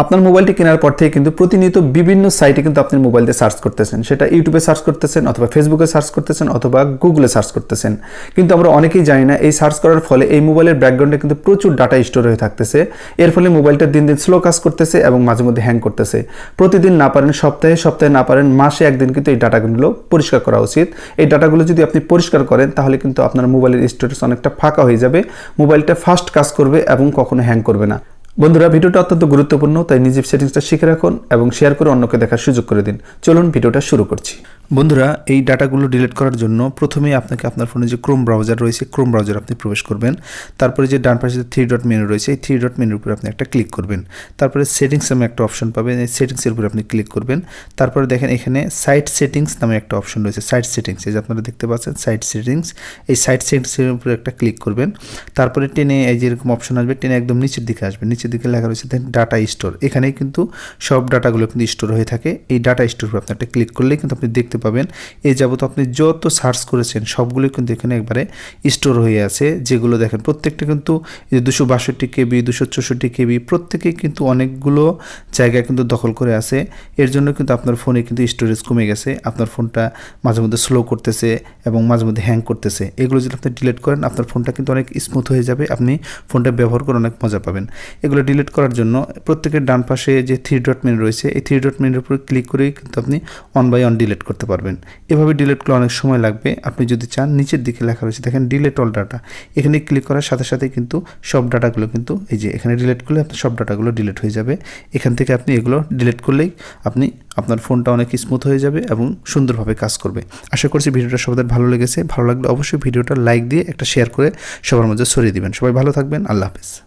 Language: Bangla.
আপনার মোবাইলটি কেনার পর থেকে কিন্তু প্রতিনিয়ত বিভিন্ন সাইটে কিন্তু আপনি মোবাইল দিয়ে সার্চ করতেছেন, সেটা ইউটিউবে সার্চ করতেছেন অথবা ফেসবুকে সার্চ করতেছেন অথবা গুগলে সার্চ করতেছেন। কিন্তু আমরা অনেকেই জানি না এই সার্চ করার ফলে এই মোবাইলের ব্যাকগ্রাউন্ডে কিন্তু প্রচুর ডাটা স্টোর হয়ে থাকতেছে। এর ফলে মোবাইলটা দিন দিন স্লো কাজ করতেছে এবং মাঝে মধ্যে হ্যাং করতেছে। প্রতিদিন না পারেন, সপ্তাহে সপ্তাহে না পারেন, মাসে একদিন কিন্তু এই ডাটাগুলো পরিষ্কার করা উচিত। এই ডাটাগুলো যদি আপনি পরিষ্কার করেন তাহলে কিন্তু আপনার মোবাইলের স্টোরেজ অনেকটা ফাঁকা হয়ে যাবে, মোবাইলটা ফাস্ট কাজ করবে এবং কখনো হ্যাং করবে না। বন্ধুরা, ভিডিওটা অত্যন্ত গুরুত্বপূর্ণ, তাই নিজের সেটিংসটা শিখে রাখুন এবং শেয়ার করে অন্যকে দেখার সুযোগ করে দিন। চলুন ভিডিওটা শুরু করছি। বন্ধুরা, এই ডাটাগুলো ডিলিট করার জন্য প্রথমেই আপনাকে আপনার ফোনে যে ক্রোম ব্রাউজার রয়েছে, ক্রোম ব্রাউজার আপনি প্রবেশ করবেন। তারপরে যে ডান পাশে 3 ডট মেনু রয়েছে, এই 3 ডট মেনুর উপরে আপনি একটা ক্লিক করবেন। তারপরে সেটিংস নামে একটা অপশন পাবেন, এই সেটিংসের উপরে আপনি ক্লিক করবেন। তারপরে দেখেন এখানে সাইট সেটিংস নামে একটা অপশন রয়েছে, সাইট সেটিংস, এই যে আপনারা দেখতে পাচ্ছেন সাইট সেটিংস। এই সাইট সেটিংসের উপরে একটা ক্লিক করবেন। তারপরে টেনে এই যে এরকম অপশন আসবে, টেনে একদম নিচের দিকে আসবে, নিচের দিকে লেখা রয়েছে ডাটা স্টোর। এখানেই কিন্তু সব ডাটাগুলো কিন্তু স্টোর হয়ে থাকে। এই ডাটা স্টোর উপরে আপনি একটা ক্লিক করলেই কিন্তু আপনি দেখতে পাবেন এই যাবত আপনি যত সার্চ করেছেন সবগুলোই কিন্তু এখানে একবারে স্টোর হয়ে আছে। যেগুলো দেখেন প্রত্যেকটা কিন্তু 262 কেবি, 264 কেবি, প্রত্যেকেই কিন্তু অনেকগুলো জায়গা কিন্তু দখল করে আছে। এর জন্য কিন্তু আপনার ফোনে কিন্তু স্টোরেজ কমে গেছে, আপনার ফোনটা মাঝে মধ্যে স্লো করতেছে এবং মাঝে মধ্যে হ্যাং করতেছে। এগুলো যদি আপনি ডিলিট করেন আপনার ফোনটা কিন্তু অনেক স্মুথ হয়ে যাবে, আপনি ফোনটা ব্যবহার করে অনেক মজা পাবেন। এগুলো ডিলিট করার জন্য প্রত্যেকের ডান পাশে যে 3 ডট মেনু রয়েছে, এই 3 ডট মেনুর উপরে ক্লিক করেই কিন্তু আপনি অন বাই অন ডিলিট করতে পারবেন। এভাবে ডিলিট করলে অনেক সময় লাগবে। আপনি যদি চান নিচের দিকে লেখা রয়েছে দেখেন ডিলিট অল ডাটা, এখানে ক্লিক করার সাথে সাথে কিন্তু সব ডাটাগুলো কিন্তু এই যে এখানে ডিলিট করলে আপনার সব ডাটাগুলো ডিলিট হয়ে যাবে। এখান থেকে আপনি এগুলো ডিলিট করলেই আপনি আপনার ফোনটা অনেক স্মুথ হয়ে যাবে এবং সুন্দরভাবে কাজ করবে। আশা করছি ভিডিওটা সবাদের ভালো লেগেছে। ভালো লাগলে অবশ্যই ভিডিওটা লাইক দিয়ে একটা শেয়ার করে সবার মধ্যে ছড়িয়ে দিবেন। সবাই ভালো থাকবেন। আল্লাহ হাফেজ।